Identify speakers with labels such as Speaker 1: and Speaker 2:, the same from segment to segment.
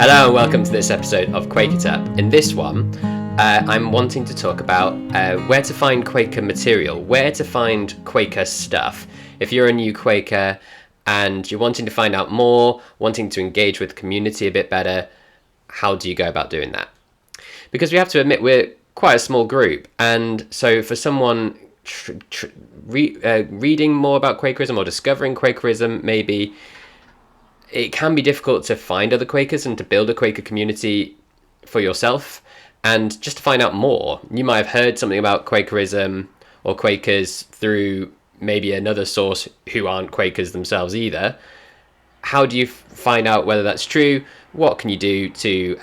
Speaker 1: Hello and welcome to this episode of Quakerism. In this one, I'm wanting to talk about where to find Quaker material, where to find Quaker stuff. If you're a new Quaker and you're wanting to find out more, wanting to engage with the community a bit better, how do you go about doing that? Because we have to admit we're quite a small group, and so for someone reading more about Quakerism or discovering Quakerism, maybe it can be difficult to find other Quakers and to build a Quaker community for yourself. And just to find out more, you might have heard something about Quakerism or Quakers through maybe another source who aren't Quakers themselves either. How do you find out whether that's true? What can you do to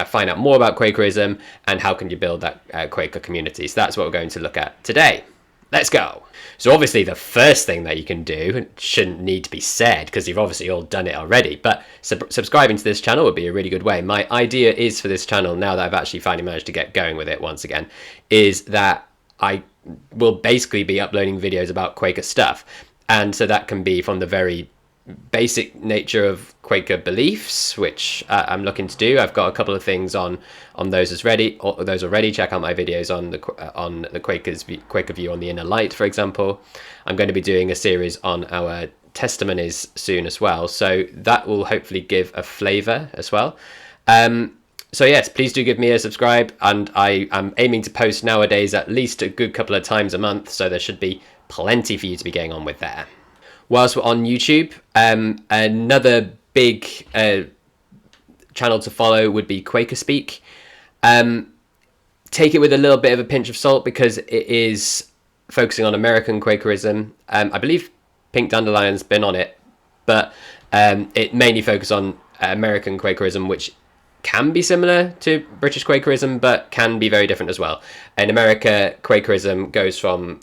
Speaker 1: find out more about Quakerism, and how can you build that Quaker community? So that's what we're going to look at today. Let's go. So obviously the first thing that you can do shouldn't need to be said because you've obviously all done it already, but subscribing to this channel would be a really good way. My idea is for this channel, now that I've actually finally managed to get going with it once again, is that I will basically be uploading videos about Quaker stuff. And so that can be from the very basic nature of Quaker beliefs, which I'm looking to do. I've got a couple of things on those already. Check out my videos on the Quaker view on the inner light, for example. I'm going to be doing a series on our testimonies soon as well, so that will hopefully give a flavour as well. So yes, please do give me a subscribe, and I am aiming to post nowadays at least a good couple of times a month, so there should be plenty for you to be getting on with there. Whilst we're on YouTube, another big channel to follow would be Quaker Speak. Take it with a little bit of a pinch of salt because it is focusing on American Quakerism. I believe Pink Dandelion's been on it, but it mainly focuses on American Quakerism, which can be similar to British Quakerism, but can be very different as well. In America, Quakerism goes from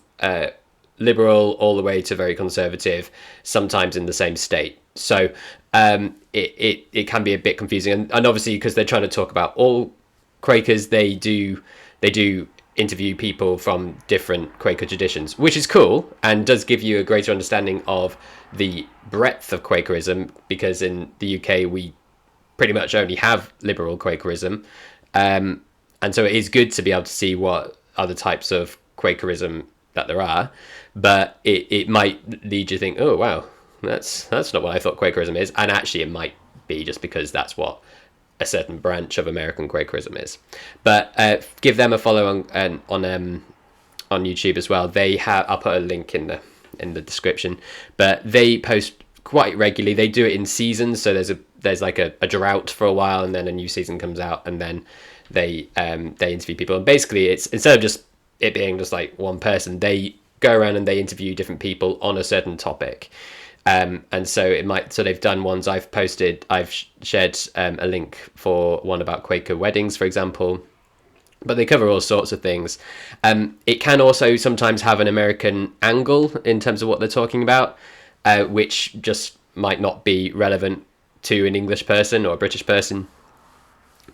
Speaker 1: liberal all the way to very conservative, sometimes in the same state. So it can be a bit confusing, and obviously because they're trying to talk about all Quakers, they do interview people from different Quaker traditions, which is cool and does give you a greater understanding of the breadth of Quakerism, because in the UK we pretty much only have liberal Quakerism, and so it is good to be able to see what other types of Quakerism that there are, but it might lead you to think, oh wow, that's not what I thought Quakerism is, and actually it might be just because that's what a certain branch of American Quakerism is. But give them a follow on YouTube as well. They have, I'll put a link in the description, but they post quite regularly. They do it in seasons, so there's like a drought for a while, and then a new season comes out, and then they interview people, and basically it's, instead of just it being just like one person, they go around and they interview different people on a certain topic, and so they've done ones. I've shared a link for one about Quaker weddings, for example, but they cover all sorts of things. It can also sometimes have an American angle in terms of what they're talking about, which just might not be relevant to an English person or a British person,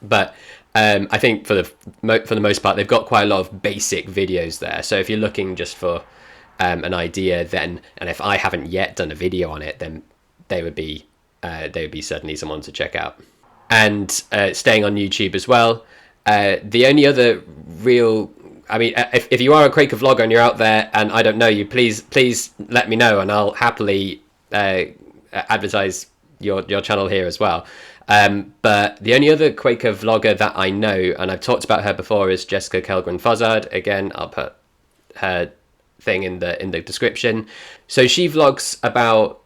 Speaker 1: but I think for the most part they've got quite a lot of basic videos there. So if you're looking just for an idea, then, and if I haven't yet done a video on it, then they would be certainly someone to check out. And staying on YouTube as well, the only other real, I mean, if you are a Quaker vlogger and you're out there and I don't know you, please let me know, and I'll happily advertise your channel here as well. But the only other Quaker vlogger that I know, and I've talked about her before, is Jessica Kellgren-Fozard. Again, I'll put her thing in the description. So she vlogs about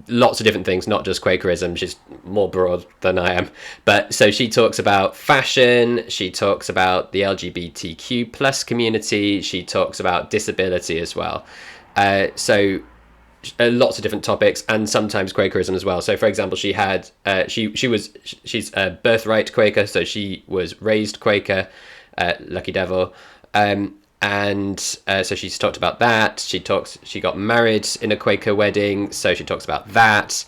Speaker 1: lots of different things, not just Quakerism. She's more broad than I am, but so she talks about fashion, she talks about the LGBTQ plus community, she talks about disability as well. So lots of different topics, and sometimes Quakerism as well. So for example, she had she's a birthright Quaker, so she was raised Quaker, lucky devil, and so she's talked about that. She got married in a Quaker wedding, so she talks about that,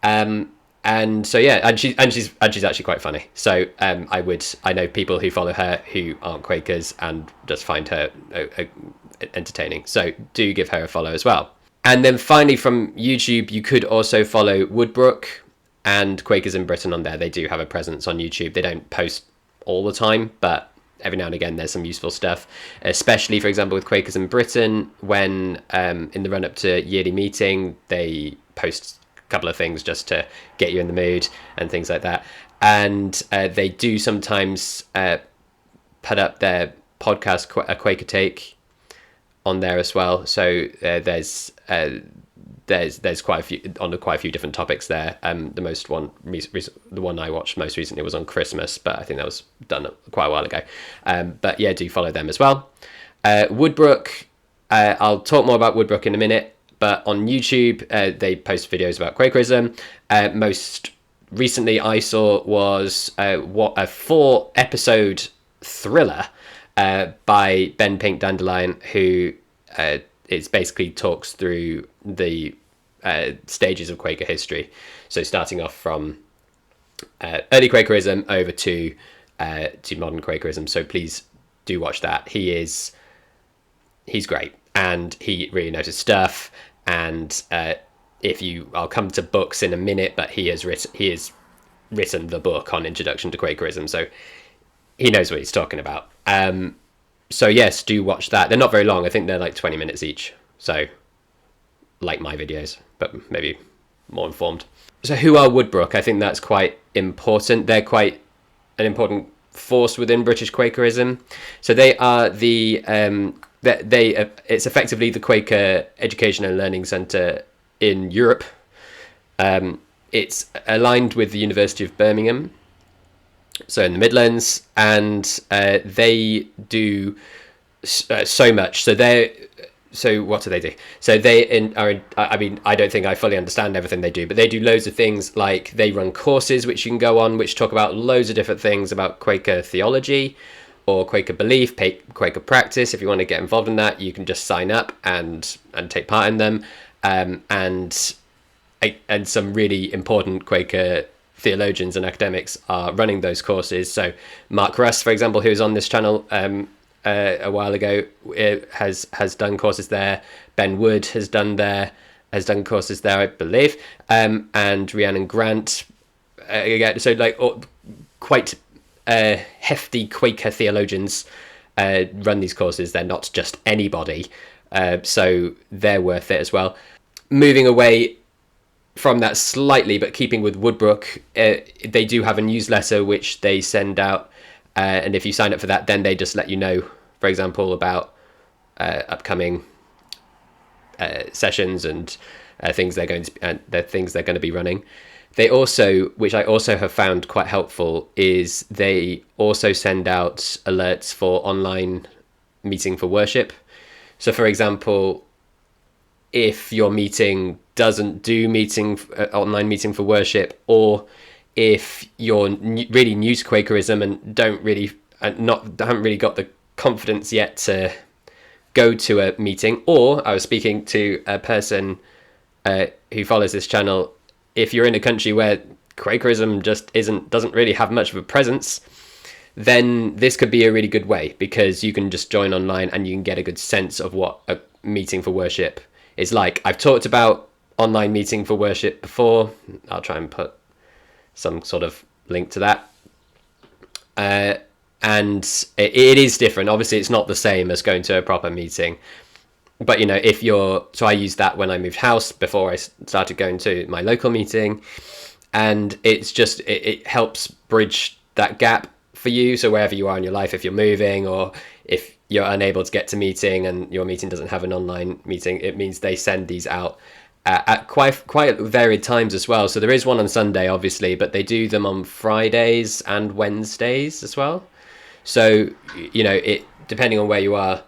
Speaker 1: and so yeah, and she's actually quite funny. So I know people who follow her who aren't Quakers and just find her entertaining, so do give her a follow as well. And then finally from YouTube, you could also follow Woodbrook. and Quakers in Britain on there. They do have a presence on YouTube. They don't post all the time, but every now and again there's some useful stuff, especially, for example, with Quakers in Britain, when in the run-up to yearly meeting, they post a couple of things just to get you in the mood and things like that. And they do sometimes put up their podcast, A Quaker Take, on there as well. So there's quite a few on quite a few different topics there. The one I watched most recently was on Christmas, but I think that was done quite a while ago. But yeah, do follow them as well. Woodbrook, I'll talk more about Woodbrook in a minute, but on YouTube they post videos about Quakerism. Most recently I saw was a 4-episode thriller by Ben Pink Dandelion, who it basically talks through the stages of Quaker history. So starting off from early Quakerism over to modern Quakerism. So please do watch that. He's great, and he really knows his stuff. And I'll come to books in a minute, but he has written the book on Introduction to Quakerism, so he knows what he's talking about. So yes, do watch that. They're not very long. I think they're like 20 minutes each. So like my videos, but maybe more informed. So who are Woodbrook? I think that's quite important. They're quite an important force within British Quakerism. So they are it's effectively the Quaker Education and Learning Centre in Europe. It's aligned with the University of Birmingham, so in the Midlands, and they do so much. So what do they do? So I don't think I fully understand everything they do, but they do loads of things. Like they run courses which you can go on, which talk about loads of different things about Quaker theology or Quaker belief, Quaker practice. If you want to get involved in that, you can just sign up and take part in them. And some really important Quaker theologians and academics are running those courses. So Mark Russ, for example, who was on this channel a while ago, has done courses there. Ben Wood has done courses there, I believe. And Rhiannon Grant, so like quite hefty Quaker theologians run these courses. They're not just anybody, so they're worth it as well. Moving away from that slightly, but keeping with Woodbrook, they do have a newsletter which they send out, and if you sign up for that, then they just let you know, for example, about upcoming sessions and things they're going to be running. They also, which I also have found quite helpful, is they also send out alerts for online meeting for worship. So, for example, if your meeting doesn't do online meeting for worship, or if you're really new to Quakerism and haven't really got the confidence yet to go to a meeting, or I was speaking to a person who follows this channel, if you're in a country where Quakerism just doesn't really have much of a presence, then this could be a really good way, because you can just join online and you can get a good sense of what a meeting for worship is like. I've talked about online meeting for worship before. I'll try and put some sort of link to that. And it is different. Obviously, it's not the same as going to a proper meeting. But, so I used that when I moved house before I started going to my local meeting. And it's just, it helps bridge that gap for you. So wherever you are in your life, if you're moving or if you're unable to get to meeting and your meeting doesn't have an online meeting, it means they send these out at quite varied times as well. So there is one on Sunday, obviously, but they do them on Fridays and Wednesdays as well. So, depending on where you are,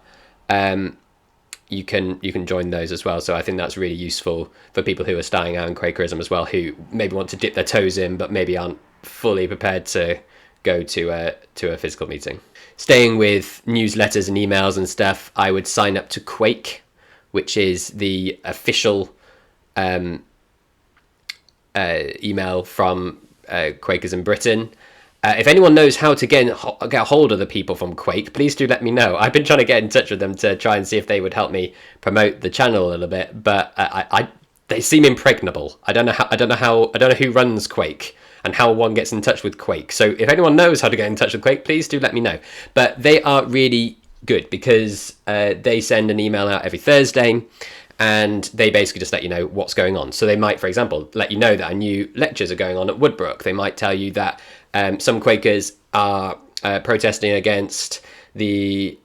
Speaker 1: you can join those as well. So I think that's really useful for people who are starting out in Quakerism as well, who maybe want to dip their toes in, but maybe aren't fully prepared to go to a physical meeting. Staying with newsletters and emails and stuff, I would sign up to Quake, which is the official email from Quakers in Britain. If anyone knows how to get a hold of the people from Quake, please do let me know. I've been trying to get in touch with them to try and see if they would help me promote the channel a little bit, but they seem impregnable. I don't know who runs Quake and how one gets in touch with Quake. So if anyone knows how to get in touch with Quake, please do let me know. But they are really good because they send an email out every Thursday, and they basically just let you know what's going on. So they might, for example, let you know that new lectures are going on at Woodbrook. They might tell you that some Quakers are protesting against the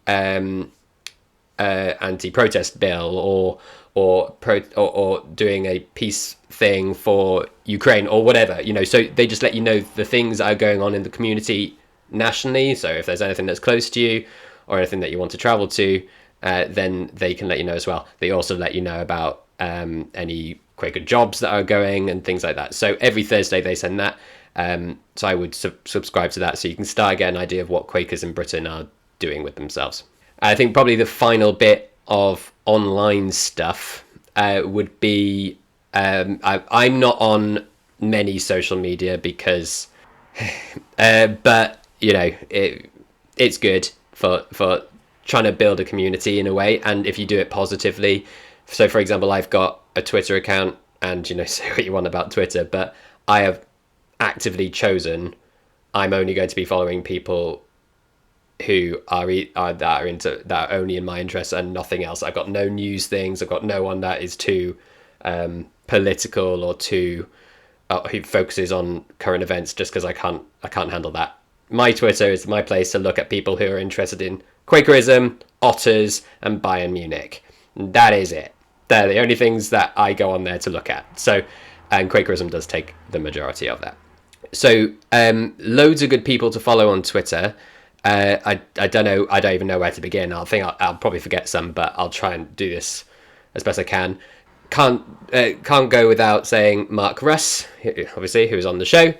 Speaker 1: anti-protest bill, or doing a peace thing for Ukraine or whatever, so they just let you know the things that are going on in the community nationally. So if there's anything that's close to you or anything that you want to travel to, then they can let you know as well. They also let you know about any Quaker jobs that are going and things like that. So every Thursday they send that. So I would subscribe to that so you can start to get an idea of what Quakers in Britain are doing with themselves. I think probably the final bit of online stuff would be I'm not on many social media because but it's good for trying to build a community in a way, and if you do it positively. So for example, I've got a Twitter account, and say what you want about Twitter, but I have actively chosen I'm only going to be following people who are only in my interests and nothing else. I've got no news things. I've got no one that is too political or too who focuses on current events, just because I can't handle that. My Twitter is my place to look at people who are interested in Quakerism, otters, and Bayern Munich. That is it. They're the only things that I go on there to look at. So, and Quakerism does take the majority of that. So, loads of good people to follow on Twitter. I don't know. I don't even know where to begin. I'll probably forget some, but I'll try and do this as best I can. Can't go without saying Mark Russ, obviously, who was on the show.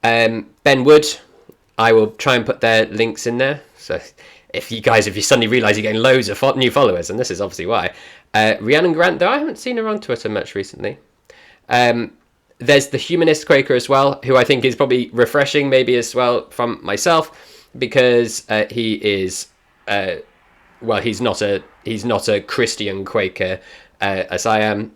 Speaker 1: Ben Wood. I will try and put their links in there. So if you suddenly realise you're getting loads of new followers, and this is obviously why. Rhiannon Grant, though I haven't seen her on Twitter much recently. There's the Humanist Quaker as well, who I think is probably refreshing maybe as well from myself, because he is he's not a Christian Quaker as I am.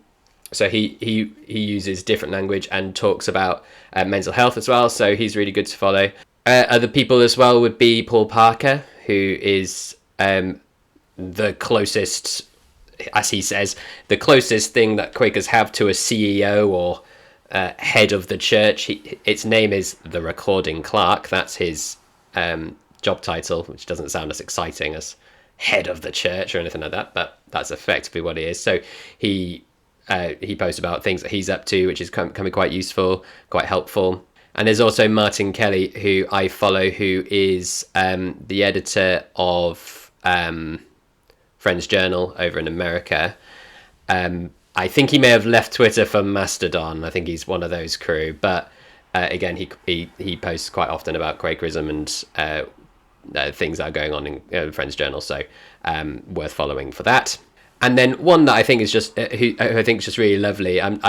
Speaker 1: So he uses different language and talks about mental health as well. So he's really good to follow. Other people as well would be Paul Parker, who is the closest, as he says, the closest thing that Quakers have to a CEO or head of the church. Its name is the Recording Clerk. That's his job title, which doesn't sound as exciting as head of the church or anything like that, but that's effectively what he is. So he posts about things that he's up to, which is can be quite useful, quite helpful. And there's also Martin Kelly, who I follow, who is the editor of Friends Journal over in America. I think he may have left Twitter for Mastodon. I think he's one of those crew. But again, he posts quite often about Quakerism and things that are going on in Friends Journal. So worth following for that. And then one that I think is just who I think is just really lovely. I'm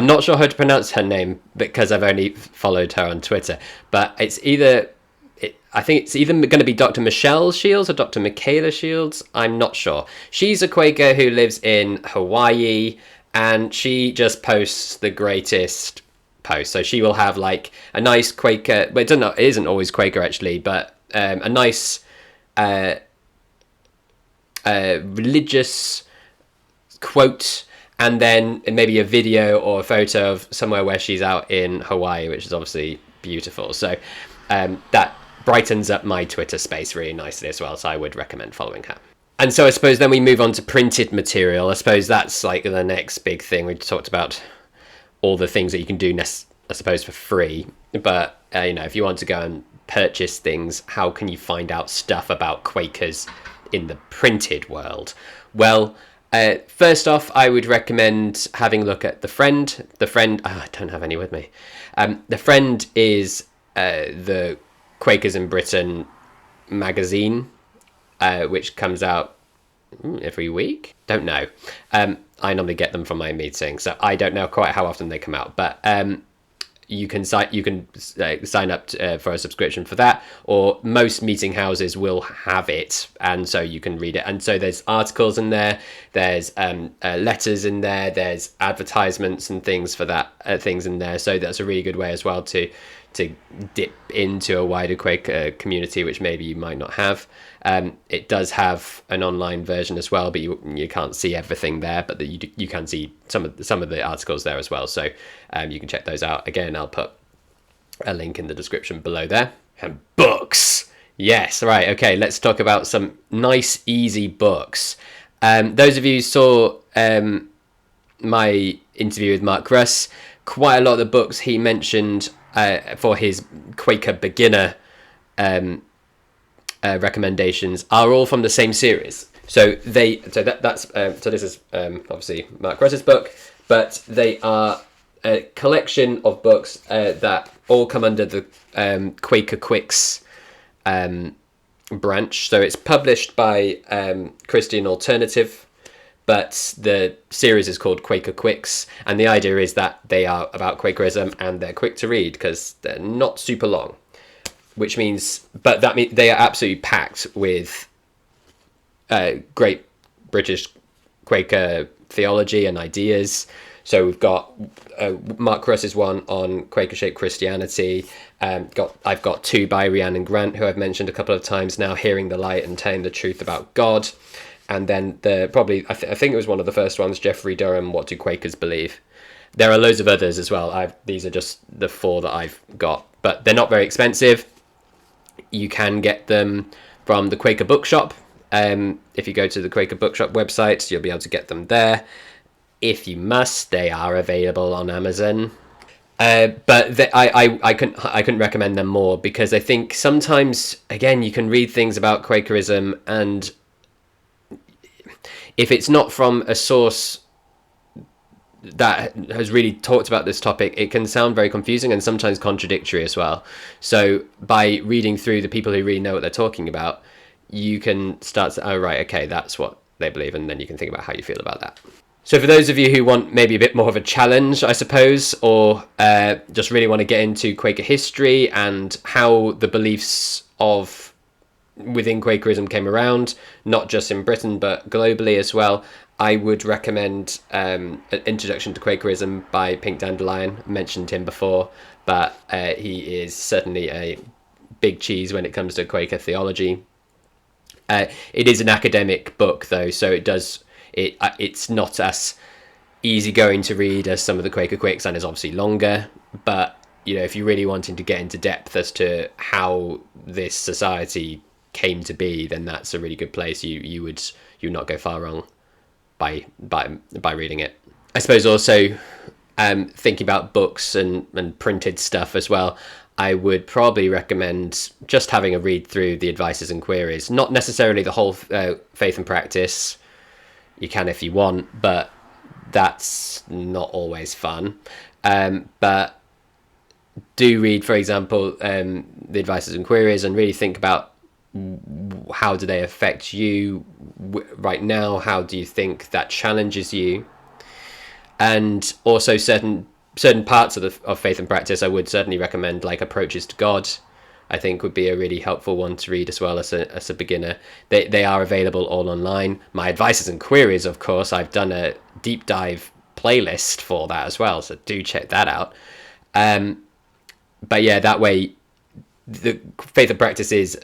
Speaker 1: not sure how to pronounce her name because I've only followed her on Twitter, but I think it's either going to be Dr. Michelle Shields or Dr. Michaela Shields. I'm not sure. She's a Quaker who lives in Hawaii, and she just posts the greatest posts. So she will have like a nice Quaker, but it isn't always Quaker actually, but a nice religious quote, and then maybe a video or a photo of somewhere where she's out in Hawaii, which is obviously beautiful. So that brightens up my Twitter space really nicely as well, so I would recommend following her. And so I suppose then we move on to printed material. I suppose that's like the next big thing. We talked about all the things that you can do, I suppose, for free, but if you want to go and purchase things, how can you find out stuff about Quakers in the printed world? Well, first off, I would recommend having a look at The Friend. The Friend, I don't have any with me. The Friend is the Quakers in Britain magazine, which comes out every week. Don't know. I normally get them from my meeting, so I don't know quite how often they come out. But you can sign up for a subscription for that, or most meeting houses will have it, and so you can read it. And so there's articles in there, there's letters in there, there's advertisements and things for that, things in there. So that's a really good way as well to dip into a wider Quake community, which maybe you might not have. It does have an online version as well, but you can't see everything there, but you can see some of the articles there as well. So you can check those out. Again, I'll put a link in the description below there. And books, yes, right, okay. Let's talk about some nice, easy books. Those of you who saw my interview with Mark Russ, quite a lot of the books he mentioned for his Quaker beginner recommendations are all from the same series. So this is obviously Mark Russ's book, but they are a collection of books that all come under the Quaker Quicks branch. So it's published by Christian Alternative, but the series is called Quaker Quicks, and the idea is that they are about Quakerism and they're quick to read because they're not super long, which means, but that means they are absolutely packed with great British Quaker theology and ideas. So we've got Mark Russ's one on Quaker-shaped Christianity. I've got two by Rhiannon Grant, who I've mentioned a couple of times now, Hearing the Light and Telling the Truth About God. And then I think it was one of the first ones, Jeffrey Durham, What Do Quakers Believe? There are loads of others as well. These are just the four that I've got, but they're not very expensive. You can get them from the Quaker Bookshop. If you go to the Quaker Bookshop website, you'll be able to get them there. If you must, they are available on Amazon. But I couldn't recommend them more, because I think sometimes, again, you can read things about Quakerism, and if it's not from a source that has really talked about this topic, it can sound very confusing and sometimes contradictory as well. So by reading through the people who really know what they're talking about, you can start to, oh right, okay, that's what they believe, and then you can think about how you feel about that. So for those of you who want maybe a bit more of a challenge, I suppose, or just really want to get into Quaker history and how the beliefs of within Quakerism came around, not just in Britain but globally as well, I would recommend an Introduction to Quakerism by Pink Dandelion. I mentioned him before, but he is certainly a big cheese when it comes to Quaker theology. It is an academic book though, so it's not as easygoing to read as some of the Quaker Quicks, and is obviously longer, but if you're really wanting to get into depth as to how this society came to be, then that's a really good place. You would not go far wrong by reading it. I suppose also thinking about books and printed stuff as well, I would probably recommend just having a read through the Advices and Queries. Not necessarily the whole Faith and Practice. You can if you want, but that's not always fun. But do read, for example, the Advices and Queries, and really think about how do they affect you right now? How do you think that challenges you? And also certain parts of Faith and Practice I would certainly recommend, like Approaches to God. I think would be a really helpful one to read as well as a beginner. They are available all online. My Advices and Queries, of course, I've done a deep dive playlist for that as well, so do check that out. But yeah, that way the Faith and Practice is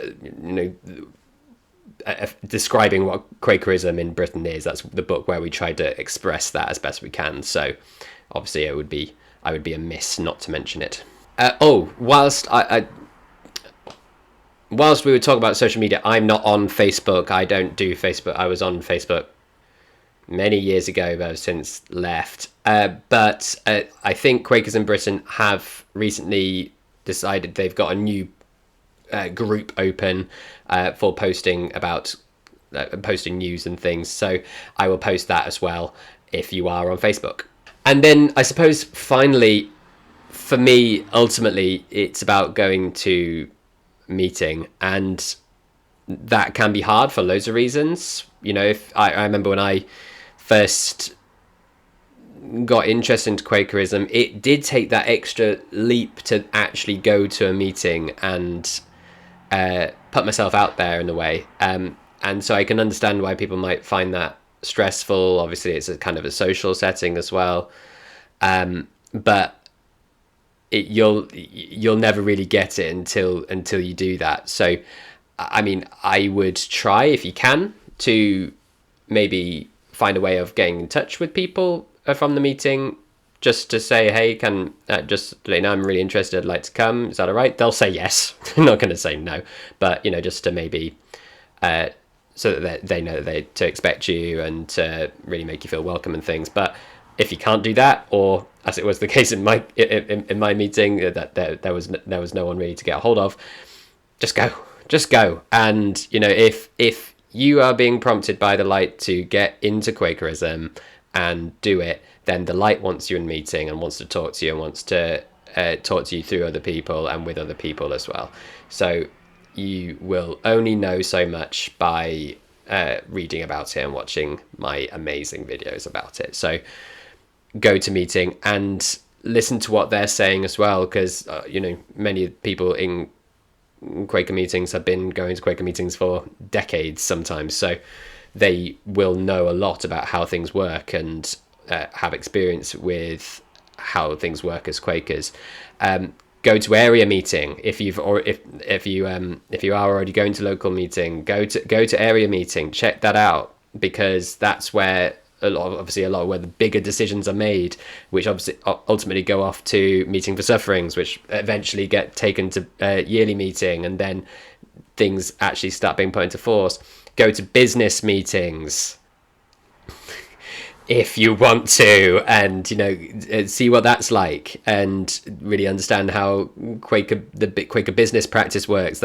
Speaker 1: describing what Quakerism in Britain is. That's the book where we try to express that as best we can. So obviously I would be amiss not to mention it. Whilst we were talking about social media, I'm not on Facebook. I don't do Facebook. I was on Facebook many years ago, but I've since left. But I think Quakers in Britain have recently decided they've got a new group open for posting news and things. So I will post that as well if you are on Facebook. And then I suppose finally, for me, ultimately, it's about going to meeting, and that can be hard for loads of reasons. If I remember when I first got interested into Quakerism, it did take that extra leap to actually go to a meeting and put myself out there in a way. And so I can understand why people might find that stressful. Obviously, it's a kind of a social setting as well. But you'll never really get it until you do that. So, I mean, I would try, if you can, to maybe find a way of getting in touch with people from the meeting, just to say, hey, can just let you know I'm really interested, I'd like to come, is that all right? They'll say yes. I'm not going to say no, but just to maybe so that they know that to expect you and to really make you feel welcome and things. But if you can't do that, or as it was the case in my meeting, that there was no one really to get a hold of, just go. And if you are being prompted by the light to get into Quakerism and do it, then the light wants you in meeting and wants to talk to you and wants to talk to you through other people and with other people as well. So you will only know so much by reading about it and watching my amazing videos about it. So go to meeting and listen to what they're saying as well, because many people in Quaker meetings have been going to Quaker meetings for decades sometimes, so they will know a lot about how things work and have experience with how things work as Quakers. Go to area meeting if you are already going to local meeting. Go to area meeting. Check that out, because that's where a lot where the bigger decisions are made, which obviously ultimately go off to meeting for sufferings, which eventually get taken to yearly meeting, and then things actually start being put into force. Go to business meetings if you want to, and see what that's like, and really understand how the Quaker business practice works.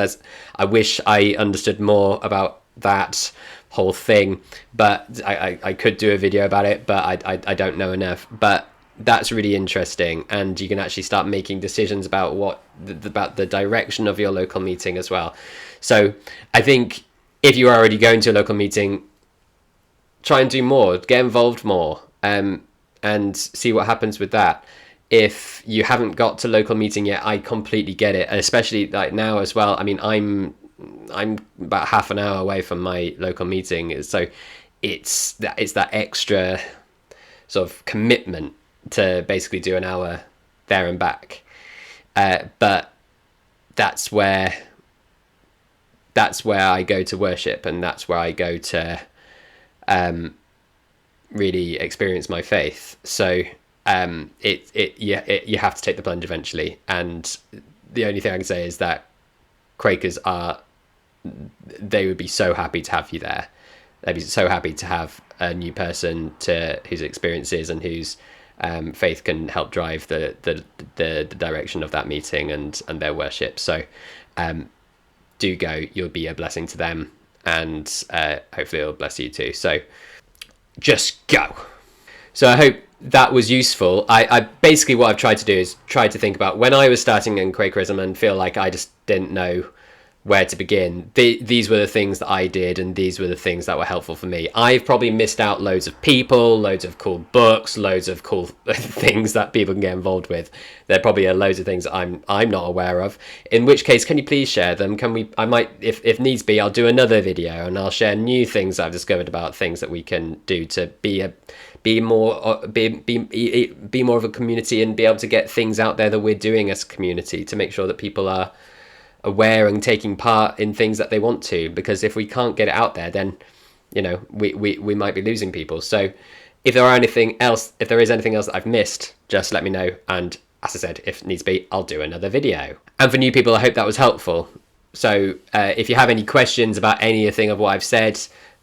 Speaker 1: I wish I understood more about that whole thing, but I could do a video about it, but I don't know enough. But that's really interesting, and you can actually start making decisions about about the direction of your local meeting as well. So I think if you're already going to a local meeting, try and do more, get involved more, and see what happens with that. If you haven't got to local meeting yet, I completely get it, especially like now as well. I mean, I'm about half an hour away from my local meeting, so it's that extra sort of commitment to basically do an hour there and back. But that's where I go to worship, and that's where I go to really experience my faith. So you have to take the plunge eventually, and the only thing I can say is that Quakers they would be so happy to have you there. They'd be so happy to have a new person whose experiences and whose faith can help drive the direction of that meeting and their worship. So do go. You'll be a blessing to them, and hopefully it'll bless you too. So just go. So I hope that was useful. I basically, what I've tried to do is try to think about when I was starting in Quakerism and feel like I just didn't know where to begin. These were the things that I did, and these were the things that were helpful for me. I've probably missed out loads of people, loads of cool books, loads of cool things that people can get involved with. There probably are loads of things I'm not aware of, in which case, can you please share them? I might, if needs be, I'll do another video and I'll share new things I've discovered about things that we can do to be more of a community, and be able to get things out there that we're doing as a community, to make sure that people are aware and taking part in things that they want to. Because if we can't get it out there, then we might be losing people. So if there is anything else that I've missed, just let me know, and as I said, if needs be, I'll do another video. And for new people, I hope that was helpful. So if you have any questions about anything of what I've said,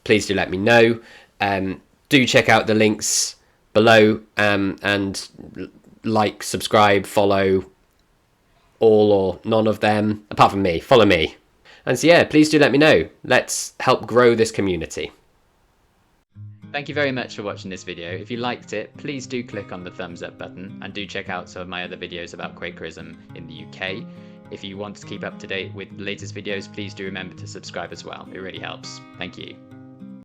Speaker 1: please do let me know. Do check out the links below, and like, subscribe, follow, all or none of them, apart from me. Follow me. And so yeah, please do let me know. Let's help grow this community. Thank you very much for watching this video. If you liked it, please do click on the thumbs up button, and do check out some of my other videos about Quakerism in the UK. If you want to keep up to date with the latest videos, please do remember to subscribe as well. It really helps. Thank you.